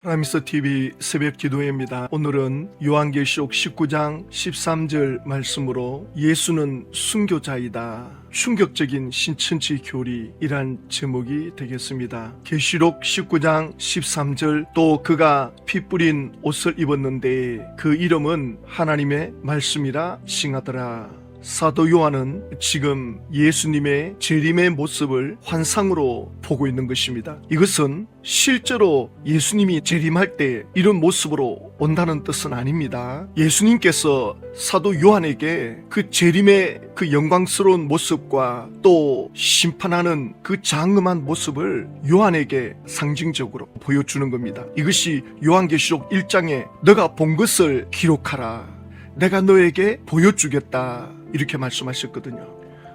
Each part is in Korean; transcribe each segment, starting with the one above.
라미스 TV 새벽 기도회입니다. 오늘은 요한계시록 19장 13절 말씀으로 예수는 순교자이다. 충격적인 신천지 교리이란 제목이 되겠습니다. 계시록 19장 13절 또 그가 피 뿌린 옷을 입었는데 그 이름은 하나님의 말씀이라 칭하더라. 사도 요한은 지금 예수님의 재림의 모습을 환상으로 보고 있는 것입니다. 이것은 실제로 예수님이 재림할 때 이런 모습으로 온다는 뜻은 아닙니다. 예수님께서 사도 요한에게 그 재림의 그 영광스러운 모습과 또 심판하는 그 장엄한 모습을 요한에게 상징적으로 보여주는 겁니다. 이것이 요한계시록 1장에 너가 본 것을 기록하라. 내가 너에게 보여주겠다. 이렇게 말씀하셨거든요.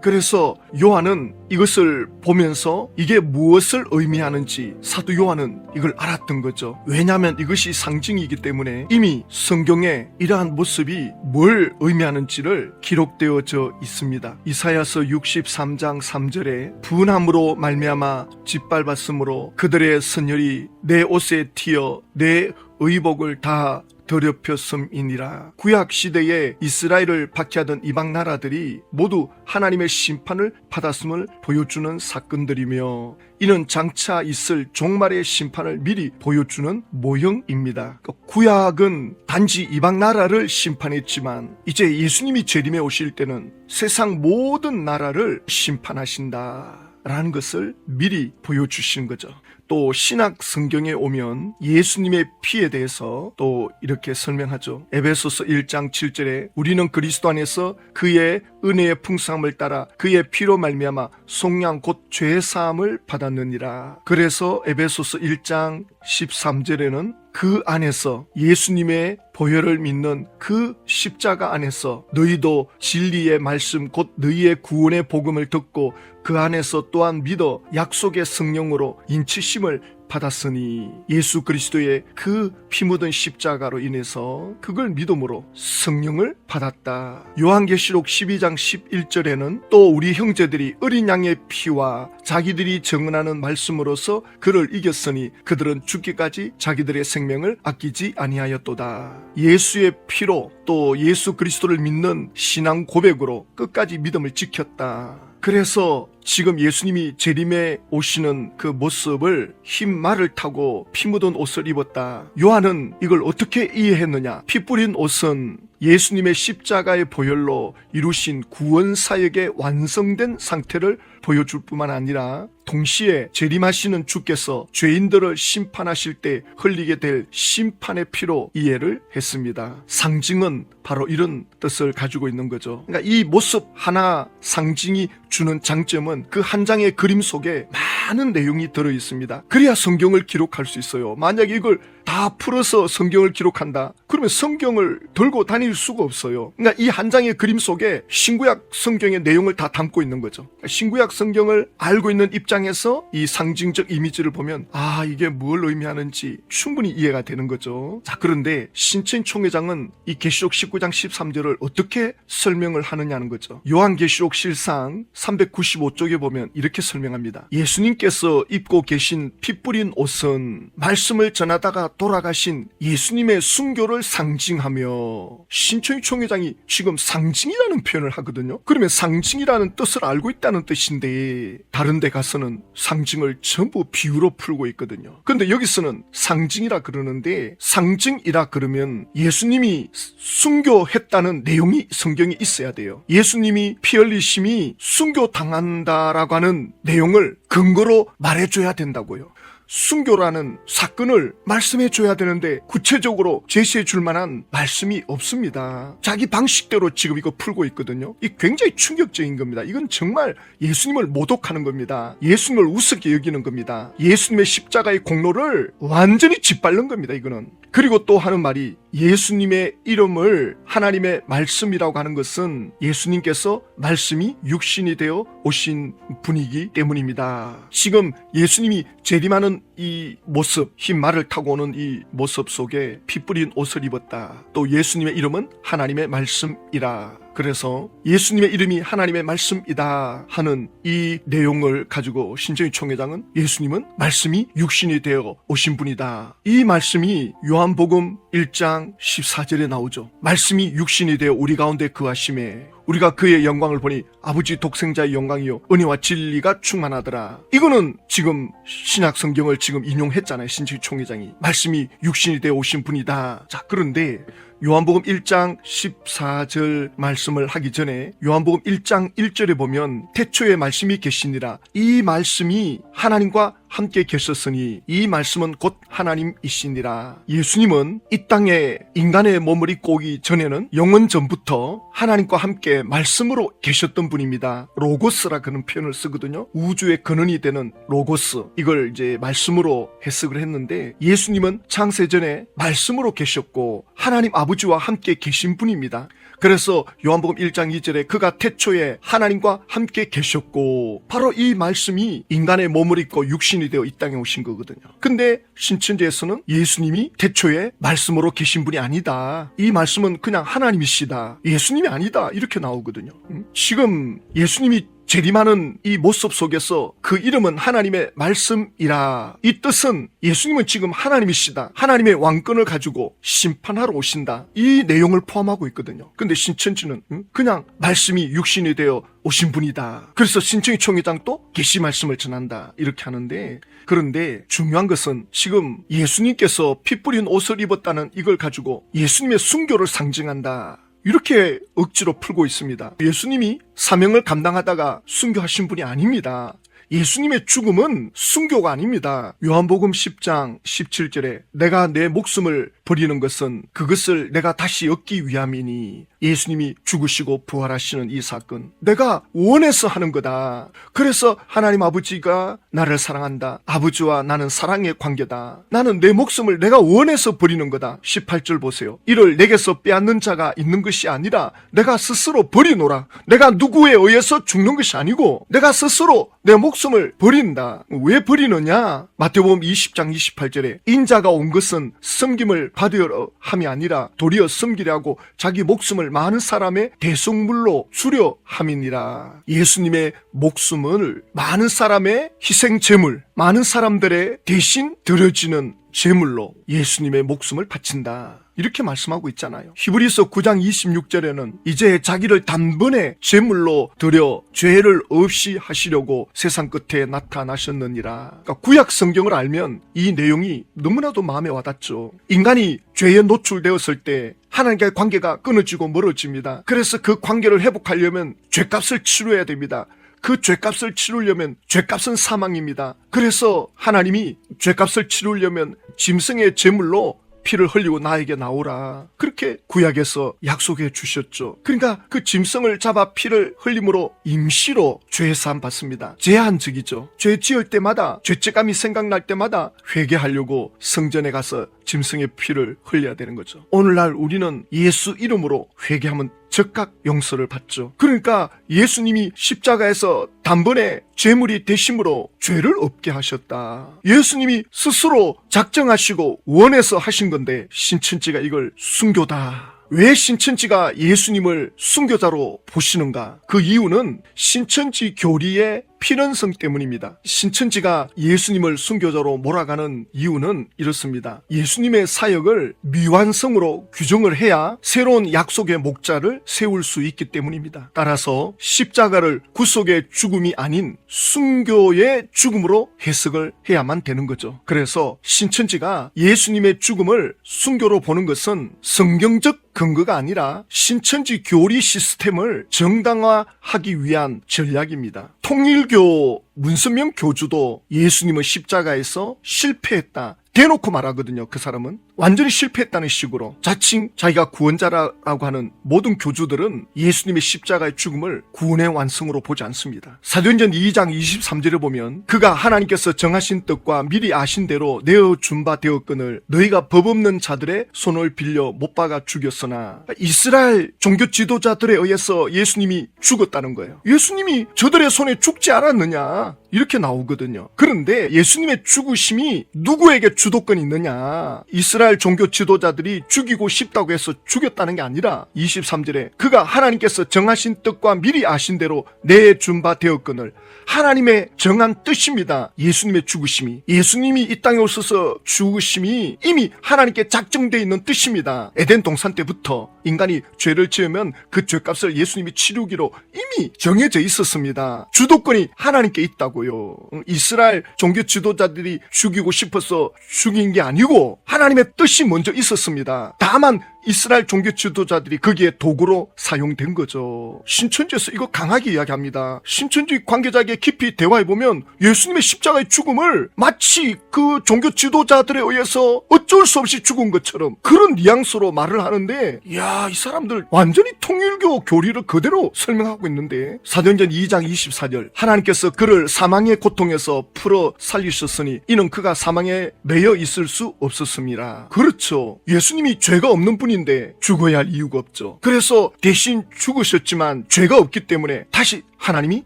그래서 요한은 이것을 보면서 이게 무엇을 의미하는지 사도 요한은 이걸 알았던 거죠. 왜냐하면 이것이 상징이기 때문에 이미 성경에 이러한 모습이 뭘 의미하는지를 기록되어져 있습니다. 이사야서 63장 3절에 분함으로 말미암아 짓밟았으므로 그들의 선열이 내 옷에 튀어 내 의복을 다 더럽혔음이니라. 구약 시대에 이스라엘을 박해하던 이방 나라들이 모두 하나님의 심판을 받았음을 보여주는 사건들이며 이는 장차 있을 종말의 심판을 미리 보여주는 모형입니다. 구약은 단지 이방 나라를 심판했지만 이제 예수님이 재림해 오실 때는 세상 모든 나라를 심판하신다 라는 것을 미리 보여주시는 거죠. 또 신약 성경에 오면 예수님의 피에 대해서 또 이렇게 설명하죠. 에베소서 1장 7절에 우리는 그리스도 안에서 그의 은혜의 풍성함을 따라 그의 피로 말미암아 속량 곧 죄사함을 받았느니라. 그래서 에베소서 1장 13절에는 그 안에서 예수님의 보혈을 믿는 그 십자가 안에서 너희도 진리의 말씀 곧 너희의 구원의 복음을 듣고 그 안에서 또한 믿어 약속의 성령으로 인치심을 받았으니 예수 그리스도의 그 피 묻은 십자가로 인해서 그걸 믿음으로 성령을 받았다. 요한계시록 12장 11절에는 또 우리 형제들이 어린 양의 피와 자기들이 증언하는 말씀으로서 그를 이겼으니 그들은 죽기까지 자기들의 생명을 아끼지 아니하였도다. 예수의 피로 또 예수 그리스도를 믿는 신앙 고백으로 끝까지 믿음을 지켰다. 그래서 지금 예수님이 재림에 오시는 그 모습을 흰 말을 타고 피 묻은 옷을 입었다. 요한은 이걸 어떻게 이해했느냐? 피 뿌린 옷은 예수님의 십자가의 보혈로 이루신 구원 사역의 완성된 상태를 보여줄 뿐만 아니라 동시에 재림하시는 주께서 죄인들을 심판하실 때 흘리게 될 심판의 피로 이해를 했습니다. 상징은 바로 이런 뜻을 가지고 있는 거죠. 그러니까 이 모습 하나 상징이 주는 장점은 그 한 장의 그림 속에 많은 내용이 들어 있습니다. 그래야 성경을 기록할 수 있어요. 만약에 이걸 다 풀어서 성경을 기록한다? 그러면 성경을 들고 다닐 수가 없어요. 그러니까 이 한 장의 그림 속에 신구약 성경의 내용을 다 담고 있는 거죠. 신구약 성경을 알고 있는 입장에서 이 상징적 이미지를 보면 이게 뭘 의미하는지 충분히 이해가 되는 거죠. 자, 그런데 신천 총회장은 이 계시록 19장 13절을 어떻게 설명을 하느냐는 거죠. 요한계시록 실상 395쪽에 보면 이렇게 설명합니다. 예수님께서 입고 계신 피 뿌린 옷은 말씀을 전하다가 돌아가신 예수님의 순교를 상징하며 신천지 총회장이 지금 상징이라는 표현을 하거든요. 그러면 상징이라는 뜻을 알고 있다는 뜻인데 다른 데 가서는 상징을 전부 비유로 풀고 있거든요. 그런데 여기서는 상징이라 그러는데 상징이라 그러면 예수님이 순교했다는 내용이 성경에 있어야 돼요. 예수님이 피 흘리심이 순교당한다라고 하는 내용을 근거로 말해줘야 된다고요. 순교라는 사건을 말씀해 줘야 되는데 구체적으로 제시해 줄 만한 말씀이 없습니다. 자기 방식대로 지금 이거 풀고 있거든요. 이 굉장히 충격적인 겁니다. 이건 정말 예수님을 모독하는 겁니다. 예수님을 우습게 여기는 겁니다. 예수님의 십자가의 공로를 완전히 짓밟는 겁니다. 이거는. 그리고 또 하는 말이 예수님의 이름을 하나님의 말씀이라고 하는 것은 예수님께서 말씀이 육신이 되어 오신 분이기 때문입니다. 지금 예수님이 재림하는 이 모습, 흰 말을 타고 오는 이 모습 속에 피 뿌린 옷을 입었다. 또 예수님의 이름은 하나님의 말씀이라. 그래서 예수님의 이름이 하나님의 말씀이다 하는 이 내용을 가지고 신정희 총회장은 예수님은 말씀이 육신이 되어 오신 분이다. 이 말씀이 요한복음 1장 14절에 나오죠. 말씀이 육신이 되어 우리 가운데 거하심에 우리가 그의 영광을 보니 아버지 독생자의 영광이요 은혜와 진리가 충만하더라. 이거는 지금 신약 성경을 지금 인용했잖아요. 신정희 총회장이. 말씀이 육신이 되어 오신 분이다. 자, 그런데 요한복음 1장 14절 말씀을 하기 전에 요한복음 1장 1절에 보면 태초에 말씀이 계시니라. 이 말씀이 하나님과 함께 계셨으니 이 말씀은 곧 하나님이시니라. 예수님은 이 땅에 인간의 몸을 입고 오기 전에는 영원 전부터 하나님과 함께 말씀으로 계셨던 분입니다. 로고스라 그런 표현을 쓰거든요. 우주의 근원이 되는 로고스, 이걸 이제 말씀으로 해석을 했는데 예수님은 창세전에 말씀으로 계셨고 하나님 아버지와 함께 계신 분입니다. 그래서 요한복음 1장 2절에 그가 태초에 하나님과 함께 계셨고 바로 이 말씀이 인간의 몸을 입고 육신이 되어 이 땅에 오신 거거든요. 근데 신천지에서는 예수님이 태초에 말씀으로 계신 분이 아니다. 이 말씀은 그냥 하나님이시다. 예수님이 아니다. 이렇게 나오거든요. 지금 예수님이 재림하는 이 모습 속에서 그 이름은 하나님의 말씀이라. 이 뜻은 예수님은 지금 하나님이시다. 하나님의 왕권을 가지고 심판하러 오신다. 이 내용을 포함하고 있거든요. 근데 신천지는 그냥 말씀이 육신이 되어 오신 분이다. 그래서 신천지 총회장도 계시 말씀을 전한다. 이렇게 하는데, 그런데 중요한 것은 지금 예수님께서 피 뿌린 옷을 입었다는 이걸 가지고 예수님의 순교를 상징한다. 이렇게 억지로 풀고 있습니다. 예수님이 사명을 감당하다가 순교하신 분이 아닙니다. 예수님의 죽음은 순교가 아닙니다. 요한복음 10장 17절에 내가 내 목숨을 버리는 것은 그것을 내가 다시 얻기 위함이니, 예수님이 죽으시고 부활하시는 이 사건 내가 원해서 하는 거다. 그래서 하나님 아버지가 나를 사랑한다. 아버지와 나는 사랑의 관계다. 나는 내 목숨을 내가 원해서 버리는 거다. 18절 보세요. 이를 내게서 빼앗는 자가 있는 것이 아니라 내가 스스로 버리노라. 내가 누구에 의해서 죽는 것이 아니고 내가 스스로 내 목숨을 버린다. 왜 버리느냐? 마태복음 20장 28절에 인자가 온 것은 섬김을 받으려 함이 아니라 도리어 섬기려 하고 자기 목숨을 많은 사람의 대속물로 주려 함이니라. 예수님의 목숨을 많은 사람의 희생 제물, 많은 사람들의 대신 드려지는 제물로 예수님의 목숨을 바친다. 이렇게 말씀하고 있잖아요. 히브리서 9장 26절에는 이제 자기를 단번에 제물로 드려 죄를 없이 하시려고 세상 끝에 나타나셨느니라. 그러니까 구약 성경을 알면 이 내용이 너무나도 마음에 와닿죠. 인간이 죄에 노출되었을 때 하나님과의 관계가 끊어지고 멀어집니다. 그래서 그 관계를 회복하려면 죄값을 치러야 됩니다. 그 죄값을 치르려면 죄값은 사망입니다. 그래서 하나님이 죄값을 치르려면 짐승의 제물로 피를 흘리고 나에게 나오라. 그렇게 구약에서 약속해 주셨죠. 그러니까 그 짐승을 잡아 피를 흘림으로 임시로 죄사함 받습니다. 제한적이죠. 죄 지을 때마다, 죄책감이 생각날 때마다 회개하려고 성전에 가서 짐승의 피를 흘려야 되는 거죠. 오늘날 우리는 예수 이름으로 회개하면 즉각 용서를 받죠. 그러니까 예수님이 십자가에서 단번에 제물이 되심으로 죄를 없게 하셨다. 예수님이 스스로 작정하시고 원해서 하신 건데 신천지가 이걸 순교다. 왜 신천지가 예수님을 순교자로 보시는가? 그 이유는 신천지 교리의 필연성 때문입니다. 신천지가 예수님을 순교자로 몰아가는 이유는 이렇습니다. 예수님의 사역을 미완성으로 규정을 해야 새로운 약속의 목자를 세울 수 있기 때문입니다. 따라서 십자가를 구속의 죽음이 아닌 순교의 죽음으로 해석을 해야만 되는 거죠. 그래서 신천지가 예수님의 죽음을 순교로 보는 것은 성경적 근거가 아니라 신천지 교리 시스템을 정당화하기 위한 전략입니다. 통일교 문선명 교주도 예수님은 십자가에서 실패했다. 대놓고 말하거든요. 그 사람은 완전히 실패했다는 식으로 자칭 자기가 구원자라고 하는 모든 교주들은 예수님의 십자가의 죽음을 구원의 완성으로 보지 않습니다. 사도행전 2장 23절에 보면 그가 하나님께서 정하신 뜻과 미리 아신 대로 내어준 바 되었거늘 너희가 법 없는 자들의 손을 빌려 못 박아 죽였으나, 이스라엘 종교 지도자들에 의해서 예수님이 죽었다는 거예요. 예수님이 저들의 손에 죽지 않았느냐 이렇게 나오거든요. 그런데 예수님의 죽으심이 누구에게 주도권이 있느냐? 이스라엘 종교 지도자들이 죽이고 싶다고 해서 죽였다는 게 아니라 23절에 그가 하나님께서 정하신 뜻과 미리 아신 대로 내준 바 되었거늘 하나님의 정한 뜻입니다. 예수님의 죽으심이, 예수님이 이 땅에 오셔서 죽으심이 이미 하나님께 작정되어 있는 뜻입니다. 에덴 동산 때부터 인간이 죄를 지으면 그 죄값을 예수님이 치르기로 이미 정해져 있었습니다. 주도권이 하나님께 있다고요. 이스라엘 종교 지도자들이 죽이고 싶어서 죽인 게 아니고 하나님의 뜻이 먼저 있었습니다. 다만 이스라엘 종교 지도자들이 거기에 도구로 사용된 거죠. 신천지에서 이거 강하게 이야기합니다. 신천지 관계자에게 깊이 대화해보면 예수님의 십자가의 죽음을 마치 그 종교 지도자들에 의해서 어쩔 수 없이 죽은 것처럼 그런 뉘앙스로 말을 하는데, 이야, 이 사람들 완전히 통일교 교리를 그대로 설명하고 있는데, 사도행전 2장 24절 하나님께서 그를 사망의 고통에서 풀어 살리셨으니 이는 그가 사망에 매여 있을 수 없었습니다. 그렇죠. 예수님이 죄가 없는 분인데 죽어야 할 이유가 없죠. 그래서 대신 죽으셨지만 죄가 없기 때문에 다시 하나님이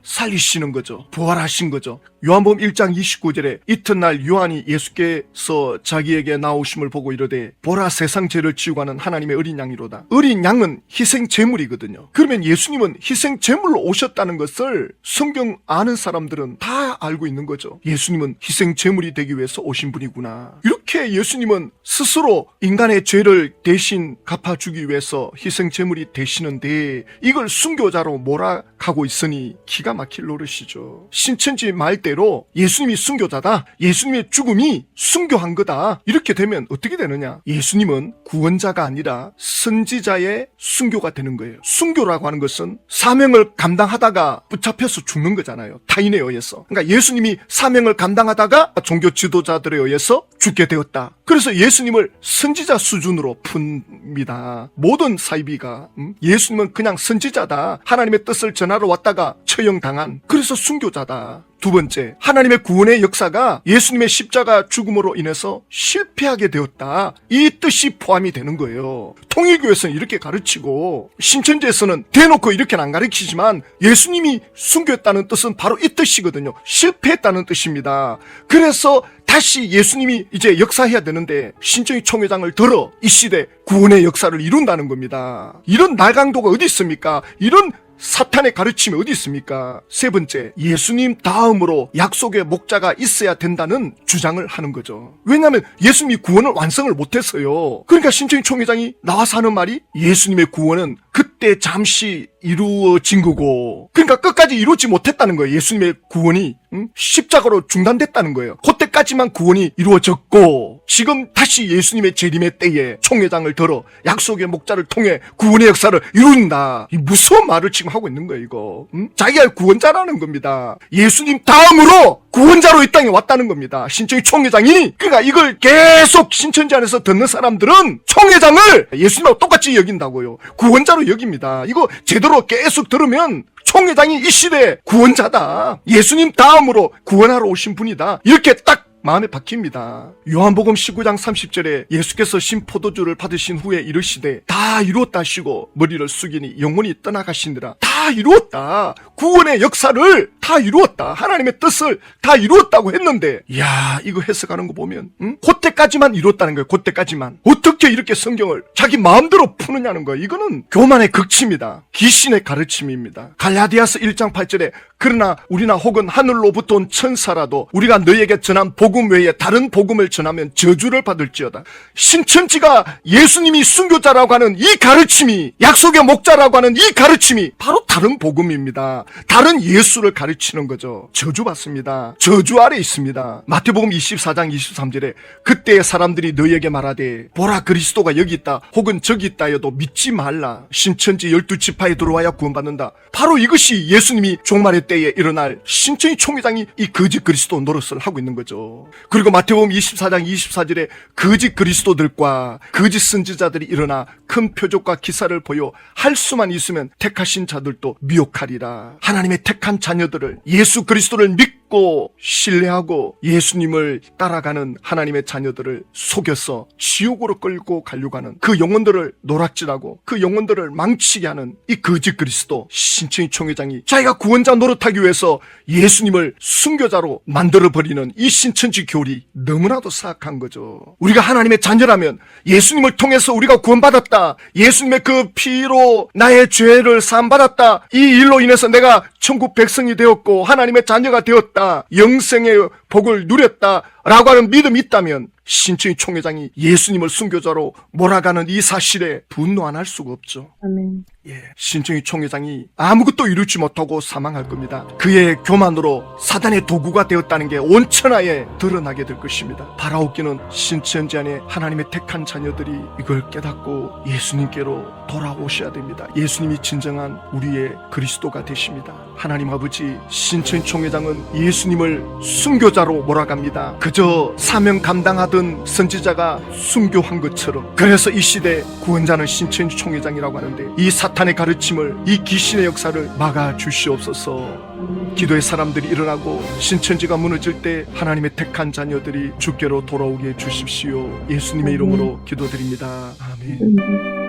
살리시는 거죠. 부활하신 거죠. 요한복음 1장 29절에 이튿날 요한이 예수께서 자기에게 나오심을 보고 이르되 보라 세상 죄를 지우고 하는 하나님의 어린 양이로다. 어린 양은 희생 제물이거든요. 그러면 예수님은 희생 제물로 오셨다는 것을 성경 아는 사람들은 다 알고 있는 거죠. 예수님은 희생 제물이 되기 위해서 오신 분이구나. 이렇게 예수님은 스스로 인간의 죄를 대신 갚아주기 위해서 희생 제물이 되시는데 이걸 순교자로 몰아가고 있으니 기가 막힐 노릇이죠. 신천지 말대로 예수님이 순교자다, 예수님의 죽음이 순교한 거다, 이렇게 되면 어떻게 되느냐? 예수님은 구원자가 아니라 선지자의 순교가 되는 거예요. 순교라고 하는 것은 사명을 감당하다가 붙잡혀서 죽는 거잖아요. 타인에 의해서. 그러니까 예수님이 사명을 감당하다가 종교 지도자들에 의해서 죽게 되었다. 그래서 예수님을 선지자 수준으로 풉니다. 모든 사이비가 예수님은 그냥 선지자다, 하나님의 뜻을 전하러 왔다가 처형당한, 그래서 순교자다. 두 번째, 하나님의 구원의 역사가 예수님의 십자가 죽음으로 인해서 실패하게 되었다. 이 뜻이 포함이 되는 거예요. 통일교에서는 이렇게 가르치고 신천지에서는 대놓고 이렇게는 안 가르치지만 예수님이 순교했다는 뜻은 바로 이 뜻이거든요. 실패했다는 뜻입니다. 그래서 다시 예수님이 이제 역사해야 되는데 신천지 총회장을 들어 이 시대 구원의 역사를 이룬다는 겁니다. 이런 날강도가 어디 있습니까? 이런 사탄의 가르침이 어디 있습니까? 세 번째, 예수님 다음으로 약속의 목자가 있어야 된다는 주장을 하는 거죠. 왜냐하면 예수님이 구원을 완성을 못했어요. 그러니까 신천지 총회장이 나와서 하는 말이 예수님의 구원은 그때 잠시 이루어진 거고, 그러니까 끝까지 이루지 못했다는 거예요. 예수님의 구원이 십자가로 중단됐다는 거예요. 그때까지만 구원이 이루어졌고 지금 다시 예수님의 재림의 때에 총회장을 들어 약속의 목자를 통해 구원의 역사를 이룬다. 이 무서운 말을 지금 하고 있는 거예요. 이거 자기가 구원자라는 겁니다. 예수님 다음으로 구원자로 이 땅에 왔다는 겁니다. 신천지 총회장이. 그러니까 이걸 계속 신천지 안에서 듣는 사람들은 총회장을 예수님하고 똑같이 여긴다고요. 구원자로 여깁니다. 이거 제대로 계속 들으면 총회장이 이 시대의 구원자다, 예수님 다음으로 구원하러 오신 분이다, 이렇게 딱 마음에 박힙니다. 요한복음 19장 30절에 예수께서 신포도주를 받으신 후에 이르시되 다 이루었다 하시고 머리를 숙이니 영혼이 떠나가시니라. 다 이루었다. 구원의 역사를 다 이루었다. 하나님의 뜻을 다 이루었다고 했는데, 이야, 이거 해석하는 거 보면 그때까지만 이루었다는 거예요. 그때까지만. 어떻게 이렇게 성경을 자기 마음대로 푸느냐는 거예요. 이거는 교만의 극치입니다. 귀신의 가르침입니다. 갈라디아서 1장 8절에 그러나 우리나 혹은 하늘로부터 온 천사라도 우리가 너희에게 전한 복음 외에 다른 복음을 전하면 저주를 받을지어다. 신천지가 예수님이 순교자라고 하는 이 가르침이, 약속의 목자라고 하는 이 가르침이 바로 다른 복음입니다. 다른 예수를 가르치는 거죠. 저주받습니다. 저주 아래 있습니다. 마태복음 24장 23절에 그때의 사람들이 너희에게 말하되 보라 그리스도가 여기 있다 혹은 저기 있다 해도 믿지 말라. 신천지 12지파에 들어와야 구원받는다. 바로 이것이 예수님이 종말의 때에 일어날 신천지 총회장이 이 거짓 그리스도 노릇을 하고 있는 거죠. 그리고 마태복음 24장 24절에 거짓 그리스도들과 거짓 선지자들이 일어나 큰 표적과 기사를 보여 할 수만 있으면 택하신 자들도 미혹하리라. 하나님의 택한 자녀들을, 예수 그리스도를 믿고 믿고 신뢰하고 예수님을 따라가는 하나님의 자녀들을 속여서 지옥으로 끌고 가려고 하는 그 영혼들을 노락질하고 그 영혼들을 망치게 하는 이 거짓 그리스도 신천지 총회장이 자기가 구원자 노릇하기 위해서 예수님을 순교자로 만들어버리는 이 신천지 교리 너무나도 사악한 거죠. 우리가 하나님의 자녀라면 예수님을 통해서 우리가 구원받았다, 예수님의 그 피로 나의 죄를 사함받았다, 이 일로 인해서 내가 천국 백성이 되었고 하나님의 자녀가 되었다, 영생의 복을 누렸다 라고 하는 믿음이 있다면 신천지 총회장이 예수님을 순교자로 몰아가는 이 사실에 분노 안 할 수가 없죠. 아멘. 신천지 총회장이 아무것도 이루지 못하고 사망할 겁니다. 그의 교만으로 사단의 도구가 되었다는 게 온천하에 드러나게 될 것입니다. 바라옵기는 신천지 안에 하나님의 택한 자녀들이 이걸 깨닫고 예수님께로 돌아오셔야 됩니다. 예수님이 진정한 우리의 그리스도가 되십니다. 하나님 아버지, 신천지 총회장은 예수님을 순교자로 몰아갑니다. 그저 사명 감당하던 선지자가 순교한 것처럼. 그래서 이 시대 구원자는 신천지 총회장이라고 하는데 이 사탄의 가르침을, 이 귀신의 역사를 막아 주시옵소서. 기도의 사람들이 일어나고 신천지가 무너질 때 하나님의 택한 자녀들이 주께로 돌아오게 해 주십시오. 예수님의 이름으로 기도드립니다. 아멘.